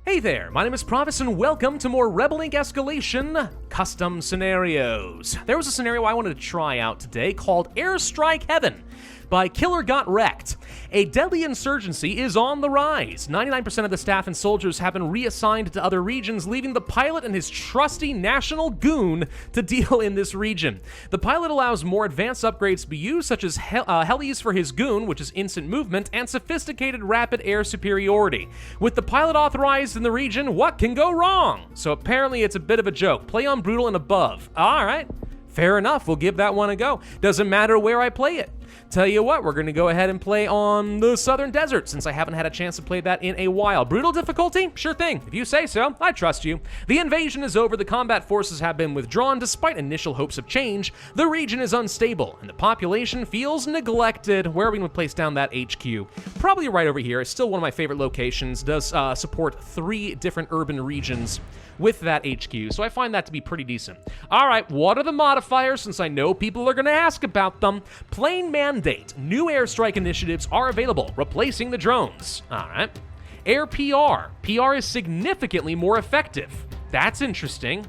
Hey there, my name is Pravus and welcome to more Rebel Inc. Escalation custom scenarios. There was a scenario I wanted to try out today called Airstrike Heaven by Killer Got Wrecked. A deadly insurgency is on the rise. 99% of the staff and soldiers have been reassigned to other regions, leaving the pilot and his trusty national goon to deal in this region. The pilot allows more advanced upgrades to be used, such as helis for his goon, which is instant movement, and sophisticated rapid air superiority. With the pilot authorized in the region, what can go wrong? So apparently it's a bit of a joke. Play on brutal and above. All right, fair enough, we'll give that one a go. Doesn't matter where I play it. Tell you what, we're going to go ahead and play on the Southern Desert, since I haven't had a chance to play that in a while. Brutal difficulty? Sure thing. If you say so, I trust you. The invasion is over. The combat forces have been withdrawn. Despite initial hopes of change, the region is unstable, and the population feels neglected. Where are we going to place down that HQ? Probably right over here. It's still one of my favorite locations. Does support 3 different urban regions with that HQ, so I find that to be pretty decent. All right, what are the modifiers, since I know people are going to ask about them? Plane mandate. New airstrike initiatives are available, replacing the drones. All right. Air PR. PR is significantly more effective. That's interesting.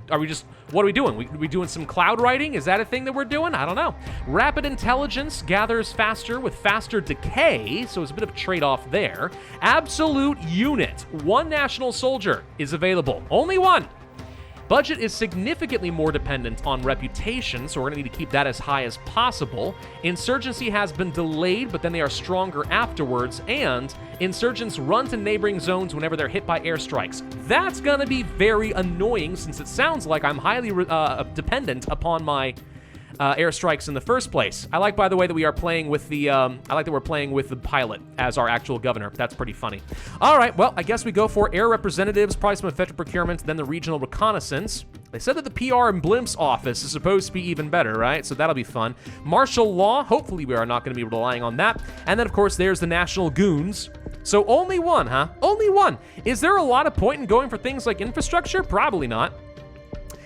What are we doing? We doing some cloud writing? Is that a thing that we're doing? I don't know. Rapid intelligence gathers faster with faster decay, so it's a bit of a trade-off there. Absolute unit. 1 national soldier is available. Only 1. Budget is significantly more dependent on reputation, so we're going to need to keep that as high as possible. Insurgency has been delayed, but then they are stronger afterwards, and insurgents run to neighboring zones whenever they're hit by airstrikes. That's going to be very annoying, since it sounds like I'm highly dependent upon my airstrikes in the first place. I like, by the way, that we are playing with the, we're playing with the pilot as our actual governor. That's pretty funny. All right, well, I guess we go for air representatives, probably some effective procurement, then the regional reconnaissance. They said that the PR and Blimp's office is supposed to be even better, right? So that'll be fun. Martial law, hopefully we are not going to be relying on that. And then, of course, there's the national goons. So only 1, huh? Only 1. Is there a lot of point in going for things like infrastructure? Probably not.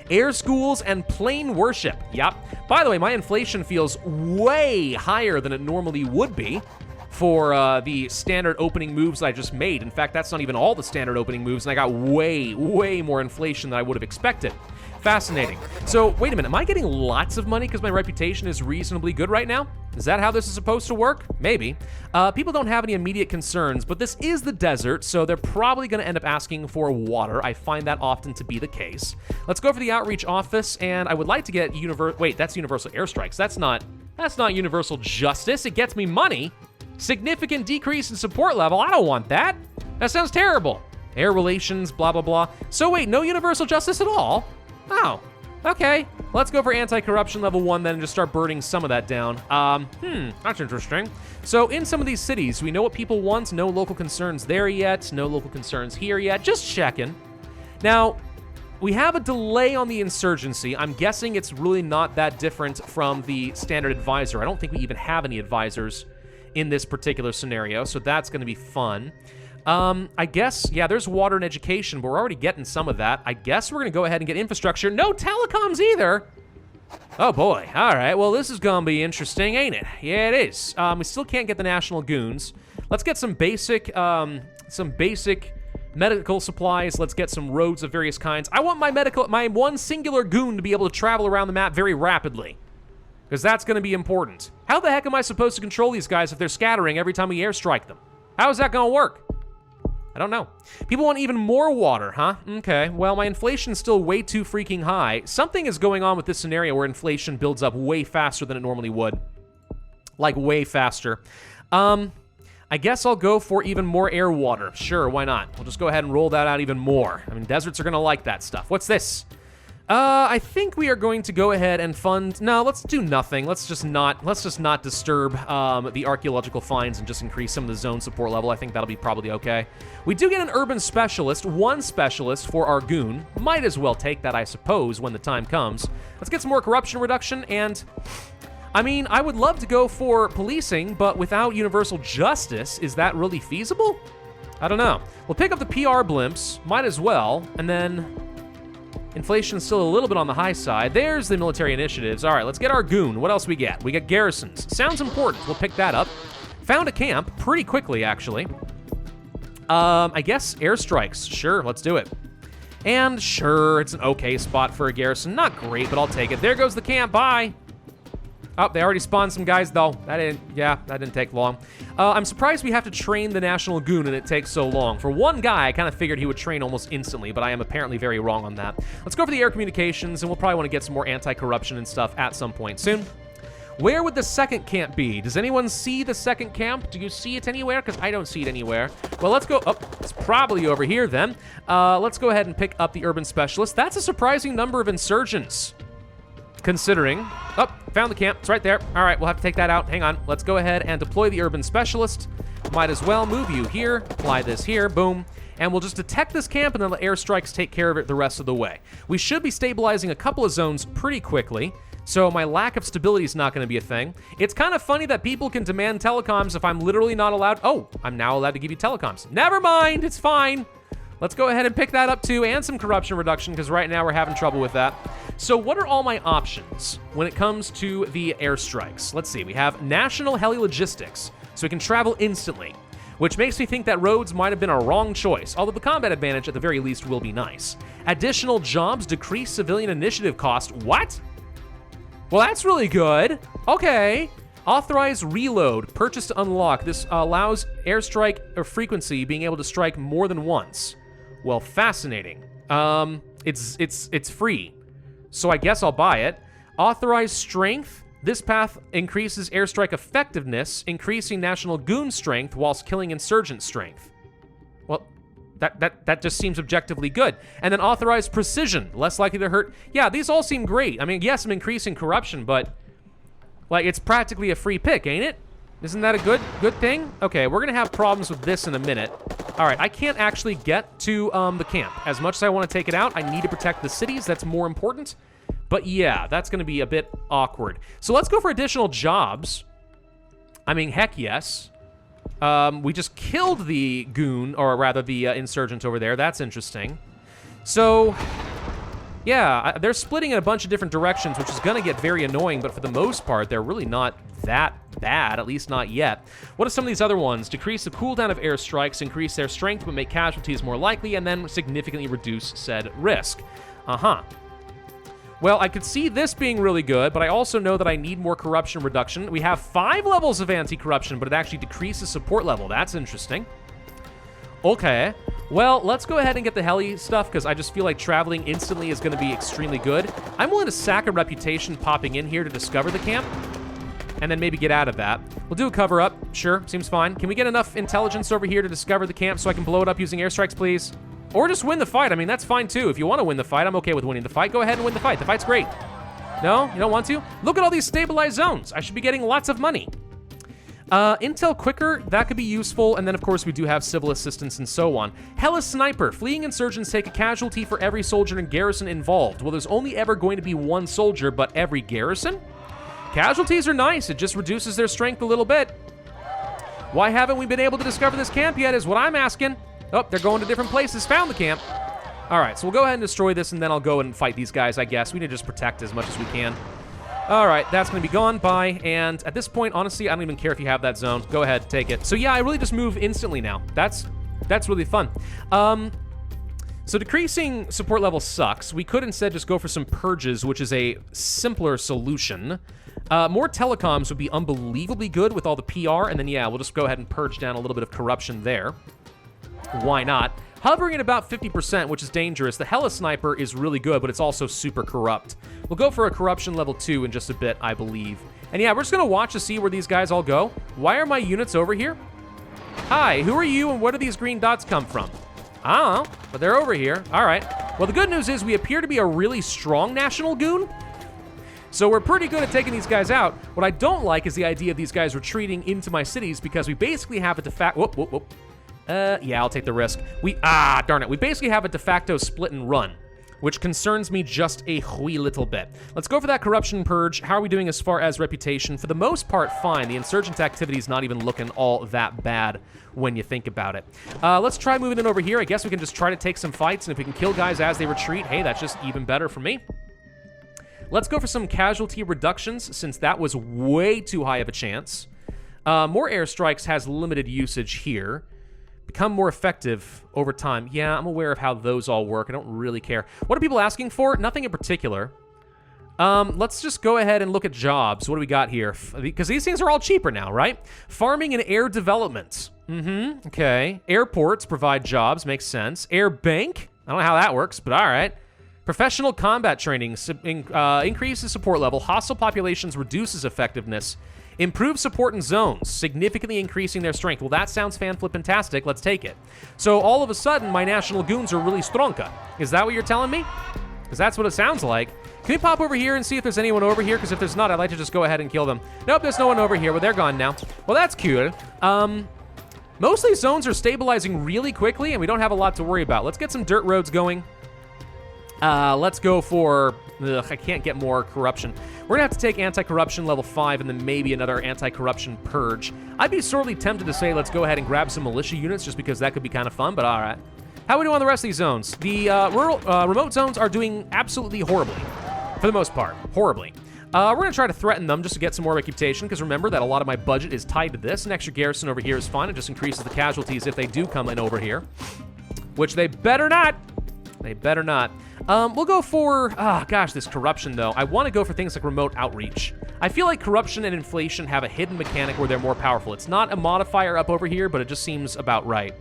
Air schools and plane worship. Yep. By the way, my inflation feels way higher than it normally would be for the standard opening moves that I just made. In fact, that's not even all the standard opening moves, and I got way more inflation than I would have expected. Fascinating. So, wait a minute, am I getting lots of money because my reputation is reasonably good right now? Is that how this is supposed to work? Maybe. People don't have any immediate concerns, but this is the desert, so they're probably going to end up asking for water. I find that often to be the case. Let's go for the outreach office, and I would like to get wait, that's universal airstrikes. That's not universal justice. It gets me money. Significant decrease in support level. I don't want that. That sounds terrible. Air relations, blah, blah, blah. So wait, no universal justice at all? Oh, okay. Let's go for anti-corruption level 1 then and just start burning some of that down. That's interesting. So in some of these cities, we know what people want. No local concerns there yet. No local concerns here yet. Just checking. Now, we have a delay on the insurgency. I'm guessing it's really not that different from the standard advisor. I don't think we even have any advisors in this particular scenario, so that's going to be fun. I guess, yeah, there's water and education, but we're already getting some of that. I guess we're going to go ahead and get infrastructure. No telecoms either. Oh, boy. All right, well, this is going to be interesting, ain't it? Yeah, it is. We still can't get the national goons. Let's get some basic medical supplies. Let's get some roads of various kinds. I want my one singular goon to be able to travel around the map very rapidly, because that's going to be important. How the heck am I supposed to control these guys if they're scattering every time we airstrike them? How is that going to work? I don't know. People want even more water, huh? Okay, well, my inflation's still way too freaking high. Something is going on with this scenario where inflation builds up way faster than it normally would. Like, way faster. I guess I'll go for even more air water. Sure, why not? We'll just go ahead and roll that out even more. I mean, deserts are gonna like that stuff. What's this? I think we are going to go ahead and fund... No, let's do nothing. Let's just not disturb the archaeological finds and just increase some of the zone support level. I think that'll be probably okay. We do get an urban specialist, 1 specialist for our goon. Might as well take that, I suppose, when the time comes. Let's get some more corruption reduction, and... I mean, I would love to go for policing, but without universal justice, is that really feasible? I don't know. We'll pick up the PR blimps, might as well, and then... Inflation's still a little bit on the high side. There's the military initiatives. All right, let's get our goon. What else we get? We get garrisons. Sounds important. We'll pick that up. Found a camp pretty quickly, actually. I guess airstrikes. Sure, let's do it. And sure, it's an okay spot for a garrison. Not great, but I'll take it. There goes the camp. Bye. Oh, they already spawned some guys, though. That didn't take long. I'm surprised we have to train the National Goon and it takes so long. For one guy, I kind of figured he would train almost instantly, but I am apparently very wrong on that. Let's go for the air communications, and we'll probably want to get some more anti-corruption and stuff at some point soon. Where would the second camp be? Does anyone see the second camp? Do you see it anywhere? Because I don't see it anywhere. Well, let's go. Oh, it's probably over here then. Let's go ahead and pick up the urban specialist. That's a surprising number of insurgents, considering. Oh, found the camp. It's right there. All right, we'll have to take that out. Hang on. Let's go ahead and deploy the urban specialist. Might as well move you here. Apply this here. Boom. And we'll just detect this camp and then let airstrikes take care of it the rest of the way. We should be stabilizing a couple of zones pretty quickly, so my lack of stability is not going to be a thing. It's kind of funny that people can demand telecoms if I'm literally not allowed. Oh, I'm now allowed to give you telecoms. Never mind. It's fine. Let's go ahead and pick that up too, and some corruption reduction, because right now we're having trouble with that. So what are all my options when it comes to the airstrikes? Let's see. We have national heli logistics, so we can travel instantly, which makes me think that roads might have been a wrong choice, although the combat advantage at the very least will be nice. Additional jobs decrease civilian initiative cost. What? Well, that's really good. Okay. Authorize reload, purchase to unlock. This allows airstrike or frequency being able to strike more than once. Well, fascinating. It's free, so I guess I'll buy it. Authorize strength. This path increases airstrike effectiveness, increasing national goon strength whilst killing insurgent strength. Well, that just seems objectively good. And then authorize precision, less likely to hurt. Yeah, these all seem great. I mean, yes, I'm increasing corruption, but like it's practically a free pick, ain't it? Isn't that a good thing? Okay, we're gonna have problems with this in a minute. All right, I can't actually get to the camp. As much as I want to take it out, I need to protect the cities. That's more important. But yeah, that's gonna be a bit awkward. So let's go for additional jobs. I mean, heck yes. We just killed the goon, or rather the insurgent over there. That's interesting. So yeah, they're splitting in a bunch of different directions, which is gonna get very annoying, but for the most part, they're really not that bad, at least not yet. What are some of these other ones? Decrease the cooldown of airstrikes, increase their strength, but make casualties more likely, and then significantly reduce said risk. Well, I could see this being really good, but I also know that I need more corruption reduction. We have 5 levels of anti-corruption, but it actually decreases support level. That's interesting. Okay. Well, let's go ahead and get the heli stuff, because I just feel like traveling instantly is going to be extremely good. I'm willing to sack a reputation popping in here to discover the camp, and then maybe get out of that. We'll do a cover-up. Sure, seems fine. Can we get enough intelligence over here to discover the camp so I can blow it up using airstrikes, please? Or just win the fight. I mean, that's fine, too. If you want to win the fight, I'm okay with winning the fight. Go ahead and win the fight. The fight's great. No? You don't want to? Look at all these stabilized zones. I should be getting lots of money. Intel quicker, that could be useful, and then of course we do have civil assistance and so on. Hella sniper, fleeing insurgents take a casualty for every soldier and garrison involved. Well, there's only ever going to be one soldier, but every garrison? Casualties are nice, it just reduces their strength a little bit. Why haven't we been able to discover this camp yet is what I'm asking. Oh, they're going to different places, found the camp. All right, so we'll go ahead and destroy this, and then I'll go and fight these guys, I guess. We need to just protect as much as we can. All right, that's going to be gone by, and at this point, honestly, I don't even care if you have that zone. Go ahead, take it. So yeah, I really just move instantly now. That's really fun. So decreasing support level sucks. We could instead just go for some purges, which is a simpler solution. More telecoms would be unbelievably good with all the PR, and then yeah, we'll just go ahead and purge down a little bit of corruption there. Why not? Hovering at about 50%, which is dangerous. The Hella Sniper is really good, but it's also super corrupt. We'll go for a corruption level 2 in just a bit, I believe. And yeah, we're just gonna watch to see where these guys all go. Why are my units over here? Hi, who are you and where do these green dots come from? I don't know, but they're over here. All right. Well, the good news is we appear to be a really strong national goon. So we're pretty good at taking these guys out. What I don't like is the idea of these guys retreating into my cities because we basically have a de facto... yeah, I'll take the risk. Darn it. We basically have a de facto split and run, which concerns me just a wee little bit. Let's go for that corruption purge. How are we doing as far as reputation? For the most part, fine. The insurgent activity is not even looking all that bad when you think about it. Let's try moving in over here. I guess we can just try to take some fights, and if we can kill guys as they retreat, hey, that's just even better for me. Let's go for some casualty reductions, since that was way too high of a chance. More airstrikes has limited usage here. Become more effective over time. Yeah, I'm aware of how those all work. I don't really care. What are people asking for? Nothing in particular. Let's just go ahead and look at jobs. What do we got here? Because these things are all cheaper now, right? Farming and air development. Okay. Airports provide jobs. Makes sense. Air bank. I don't know how that works, but all right. Professional combat training increases support level. Hostile populations reduces effectiveness. Improve support in zones, significantly increasing their strength. Well, that sounds fan-flippin-tastic. Let's take it. So all of a sudden, my national goons are really stronka. Is that what you're telling me? Because that's what it sounds like. Can we pop over here and see if there's anyone over here? Because if there's not, I'd like to just go ahead and kill them. Nope, there's no one over here, but they're gone now. Well, that's cute. Most of these zones are stabilizing really quickly, and we don't have a lot to worry about. Let's get some dirt roads going. Let's go for... I can't get more corruption. We're gonna have to take anti-corruption level 5 and then maybe another anti-corruption purge. I'd be sorely tempted to say let's go ahead and grab some militia units just because that could be kind of fun, but all right. How are we doing on the rest of these zones? The remote zones are doing absolutely horribly, for the most part. Horribly. We're gonna try to threaten them just to get some more reputation, because remember that a lot of my budget is tied to this. An extra garrison over here is fine. It just increases the casualties if they do come in over here, which they better not. They better not. We'll go for, gosh, this corruption, though. I want to go for things like remote outreach. I feel like corruption and inflation have a hidden mechanic where they're more powerful. It's not a modifier up over here, but it just seems about right.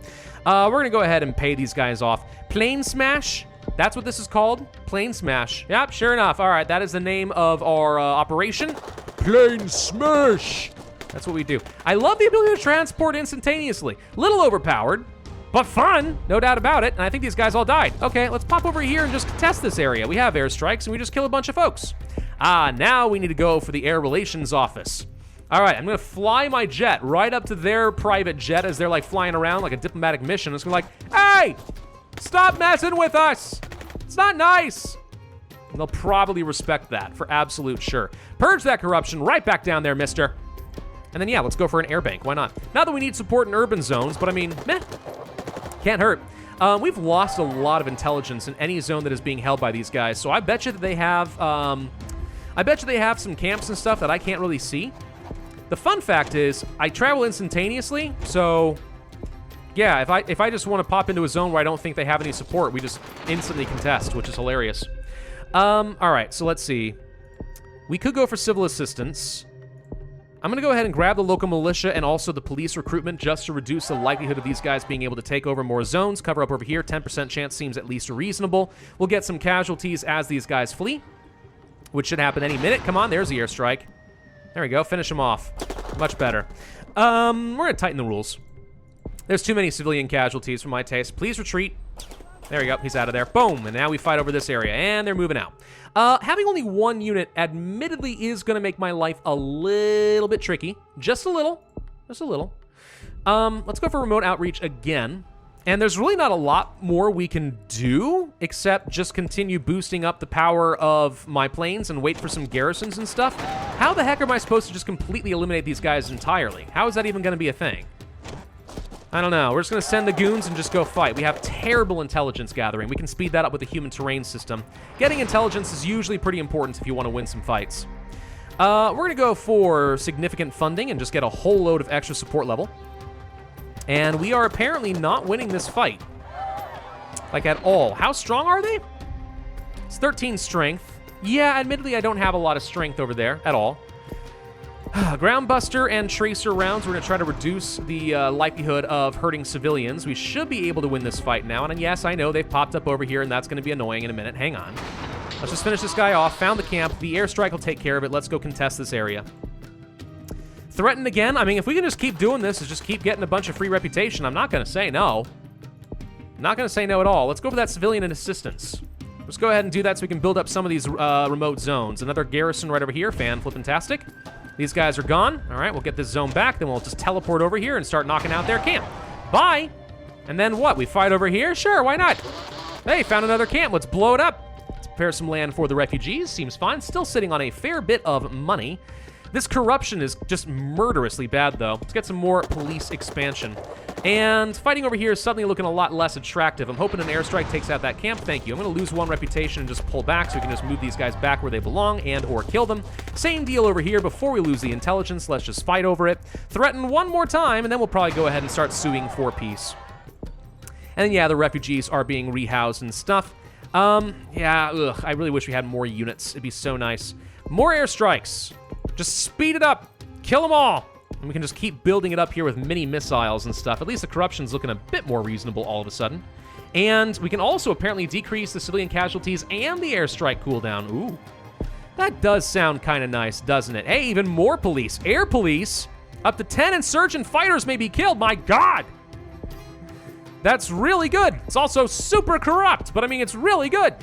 We're going to go ahead and pay these guys off. Plane Smash, that's what this is called. Plane Smash. Yep, sure enough. All right, that is the name of our operation. Plane Smash. That's what we do. I love the ability to transport instantaneously. Little overpowered, but fun, no doubt about it, and I think these guys all died. Okay, let's pop over here and just test this area. We have airstrikes, and we just kill a bunch of folks. Now we need to go for the Air Relations Office. All right, I'm gonna fly my jet right up to their private jet as they're like flying around like a diplomatic mission. It's gonna be like, hey, stop messing with us. It's not nice. And they'll probably respect that for absolute sure. Purge that corruption right back down there, mister. And then, yeah, let's go for an air bank. Why not? Not that we need support in urban zones, but I mean, meh. Can't hurt. We've lost a lot of intelligence in any zone that is being held by these guys, so I bet you that they have, some camps and stuff that I can't really see. The fun fact is, I travel instantaneously, so yeah, if I just want to pop into a zone where I don't think they have any support, we just instantly contest, which is hilarious. All right, so let's see. We could go for civil assistance. I'm going to go ahead and grab the local militia and also the police recruitment just to reduce the likelihood of these guys being able to take over more zones. Cover up over here. 10% chance seems at least reasonable. We'll get some casualties as these guys flee, which should happen any minute. Come on, there's the airstrike. There we go. Finish them off. Much better. We're going to tighten the rules. There's too many civilian casualties for my taste. Please retreat. There we go. He's out of there. Boom. And now we fight over this area. And they're moving out. Having only one unit admittedly is going to make my life a little bit tricky. Just a little. Just a little. Let's go for remote outreach again. And there's really not a lot more we can do except just continue boosting up the power of my planes and wait for some garrisons and stuff. How the heck am I supposed to just completely eliminate these guys entirely? How is that even going to be a thing? I don't know. We're just going to send the goons and just go fight. We have terrible intelligence gathering. We can speed that up with the human terrain system. Getting intelligence is usually pretty important if you want to win some fights. We're going to go for significant funding and just get a whole load of extra support level. And we are apparently not winning this fight. Like, at all. How strong are they? It's 13 strength. Yeah, admittedly, I don't have a lot of strength over there at all. Groundbuster and tracer rounds. We're going to try to reduce the likelihood of hurting civilians. We should be able to win this fight now. And yes, I know they've popped up over here, and that's going to be annoying in a minute. Hang on. Let's just finish this guy off. Found the camp. The airstrike will take care of it. Let's go contest this area. Threaten again. I mean, if we can just keep doing this, is just keep getting a bunch of free reputation, I'm not going to say no. I'm not going to say no at all. Let's go for that civilian and assistance. Let's go ahead and do that so we can build up some of these remote zones. Another garrison right over here. Fan-flippin-tastic. These guys are gone. All right, we'll get this zone back. Then we'll just teleport over here and start knocking out their camp. Bye. And then what? We fight over here? Sure, why not? Hey, found another camp. Let's blow it up. Let's prepare some land for the refugees. Seems fine. Still sitting on a fair bit of money. This corruption is just murderously bad, though. Let's get some more police expansion. And fighting over here is suddenly looking a lot less attractive. I'm hoping an airstrike takes out that camp. Thank you. I'm going to lose one reputation and just pull back so we can just move these guys back where they belong and or kill them. Same deal over here. Before we lose the intelligence, let's just fight over it. Threaten one more time, and then we'll probably go ahead and start suing for peace. And yeah, the refugees are being rehoused and stuff. Yeah, ugh, I really wish we had more units. It'd be so nice. More airstrikes. Just speed it up. Kill them all. And we can just keep building it up here with mini missiles and stuff. At least the corruption's looking a bit more reasonable all of a sudden. And we can also apparently decrease the civilian casualties and the airstrike cooldown. Ooh. That does sound kind of nice, doesn't it? Hey, even more police. Air police. Up to 10 insurgent fighters may be killed. My God. That's really good. It's also super corrupt, but I mean, it's really good.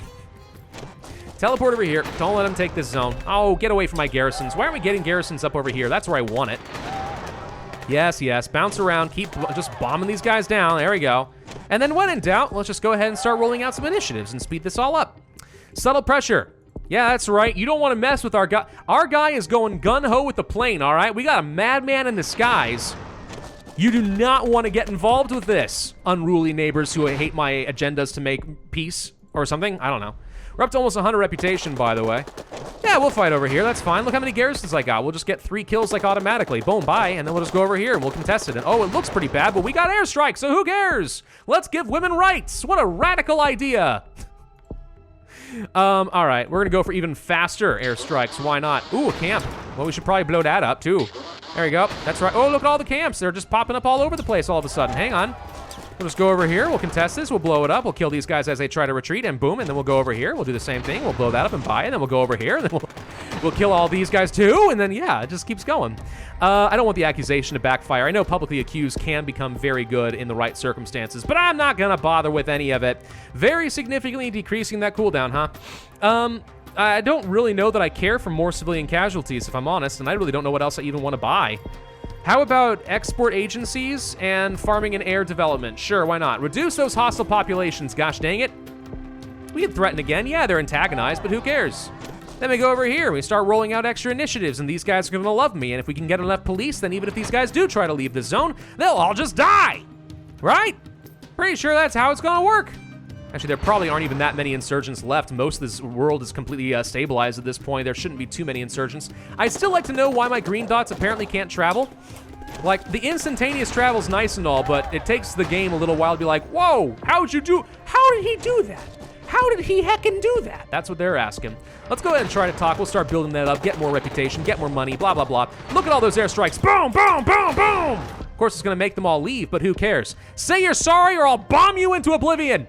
Teleport over here. Don't let them take this zone. Oh, get away from my garrisons. Why aren't we getting garrisons up over here? That's where I want it. Yes, yes. Bounce around. Keep just bombing these guys down. There we go. And then when in doubt, let's just go ahead and start rolling out some initiatives and speed this all up. Subtle pressure. Yeah, that's right. You don't want to mess with our guy. Our guy is going gun-ho with the plane, all right? We got a madman in the skies. You do not want to get involved with this. Unruly neighbors who hate my agendas to make peace or something. I don't know. We're up to almost 100 reputation, by the way. Yeah, we'll fight over here. That's fine. Look how many garrisons I got. We'll just get 3 kills like automatically. Boom, bye. And then we'll just go over here and we'll contest it. And oh, it looks pretty bad, but we got airstrike, so who cares? Let's give women rights. What a radical idea. All right, we're gonna go for even faster airstrikes. Why not? Ooh, a camp. Well, we should probably blow that up too. There we go. That's right. Oh, look at all the camps. They're just popping up all over the place all of a sudden. Hang on. We'll just go over here. We'll contest this. We'll blow it up. We'll kill these guys as they try to retreat, and boom. And then we'll go over here. We'll do the same thing. We'll blow that up and buy it. And then we'll go over here. And then we'll kill all these guys too. And then, yeah, it just keeps going. I don't want the accusation to backfire. I know publicly accused can become very good in the right circumstances, but I'm not going to bother with any of it. Very significantly decreasing that cooldown, huh? I don't really know that I care for more civilian casualties, if I'm honest, and I really don't know what else I even want to buy. How about export agencies and farming and air development? Sure, why not? Reduce those hostile populations, gosh dang it. We can threaten again. Yeah, they're antagonized, but who cares? Then we go over here, we start rolling out extra initiatives, and these guys are gonna love me, and if we can get enough police, then even if these guys do try to leave the zone, they'll all just die, right? Pretty sure that's how it's gonna work. Actually, there probably aren't even that many insurgents left. Most of this world is completely stabilized at this point. There shouldn't be too many insurgents. I'd still like to know why my green dots apparently can't travel. Like, the instantaneous travel's nice and all, but it takes the game a little while to be like, whoa, how did he do that? How did he heckin' do that? That's what they're asking. Let's go ahead and try to talk. We'll start building that up, get more reputation, get more money, blah, blah, blah. Look at all those airstrikes. Boom, boom, boom, boom. Of course, it's gonna make them all leave, but who cares? Say you're sorry or I'll bomb you into oblivion.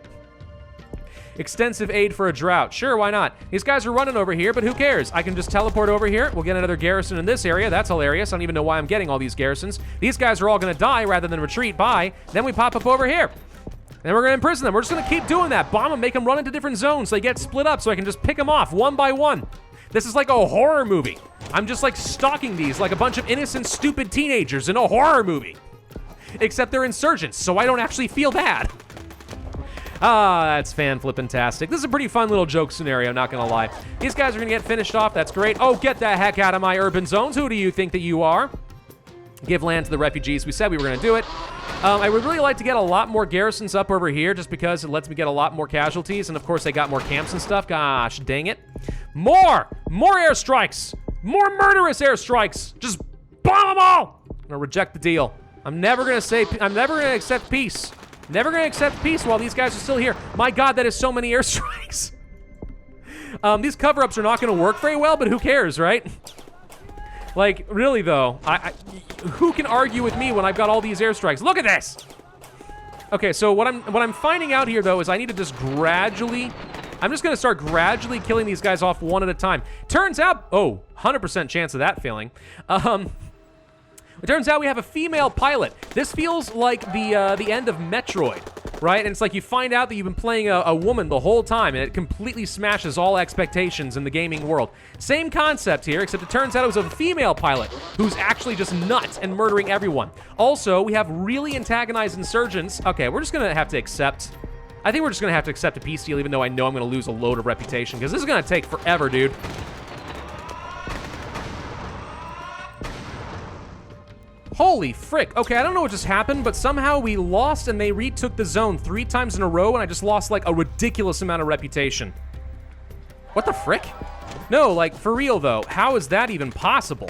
Extensive aid for a drought. Sure, why not? These guys are running over here, but who cares? I can just teleport over here. We'll get another garrison in this area. That's hilarious. I don't even know why I'm getting all these garrisons. These guys are all gonna die rather than retreat. Bye. Then we pop up over here. Then we're gonna imprison them. We're just gonna keep doing that. Bomb them, make them run into different zones so they get split up so I can just pick them off one by one. This is like a horror movie. I'm just like stalking these like a bunch of innocent, stupid teenagers in a horror movie. Except they're insurgents, so I don't actually feel bad. Ah, that's fan-flippin-tastic. This is a pretty fun little joke scenario, not gonna lie. These guys are gonna get finished off, that's great. Oh, get the heck out of my urban zones. Who do you think that you are? Give land to the refugees. We said we were gonna do it. I would really like to get a lot more garrisons up over here just because it lets me get a lot more casualties, and of course they got more camps and stuff. Gosh, dang it. More airstrikes! More murderous airstrikes! Just bomb them all! I'm gonna reject the deal. I'm never gonna accept peace. Never gonna accept peace while these guys are still here. My God, that is so many airstrikes. These cover-ups are not gonna work very well, but who cares, right? Like, really though, who can argue with me when I've got all these airstrikes? Look at this! Okay, so what I'm finding out here though is I need to just gradually, I'm just gonna start gradually killing these guys off one at a time. Turns out, 100% chance of that failing. It turns out we have a female pilot. This feels like the end of Metroid, right? And it's like you find out that you've been playing a woman the whole time, and it completely smashes all expectations in the gaming world. Same concept here, except it turns out it was a female pilot who's actually just nuts and murdering everyone. Also, we have really antagonized insurgents. Okay, we're just gonna have to accept. I think we're just gonna have to accept a peace deal, even though I know I'm gonna lose a load of reputation, because this is gonna take forever, dude. Holy frick. Okay, I don't know what just happened, but somehow we lost and they retook the zone 3 times in a row, and I just lost like a ridiculous amount of reputation. What the frick? No, like, for real though, how is that even possible?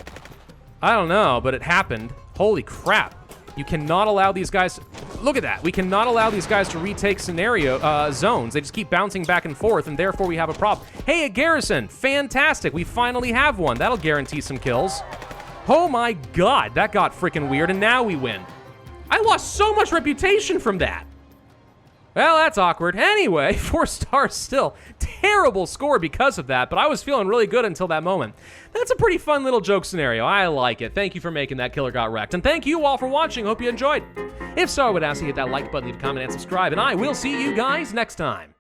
I don't know, but it happened. Holy crap. You cannot allow these guys... Look at that. We cannot allow these guys to retake scenario zones. They just keep bouncing back and forth, and therefore we have a problem. Hey, a garrison. Fantastic. We finally have one. That'll guarantee some kills. Oh my god, that got freaking weird, and now we win. I lost so much reputation from that. Well, that's awkward. Anyway, 4 stars still. Terrible score because of that, but I was feeling really good until that moment. That's a pretty fun little joke scenario. I like it. Thank you for making that. Killer Got Wrecked. And thank you all for watching. Hope you enjoyed. If so, I would ask you to hit that like button, leave a comment, and subscribe, and I will see you guys next time.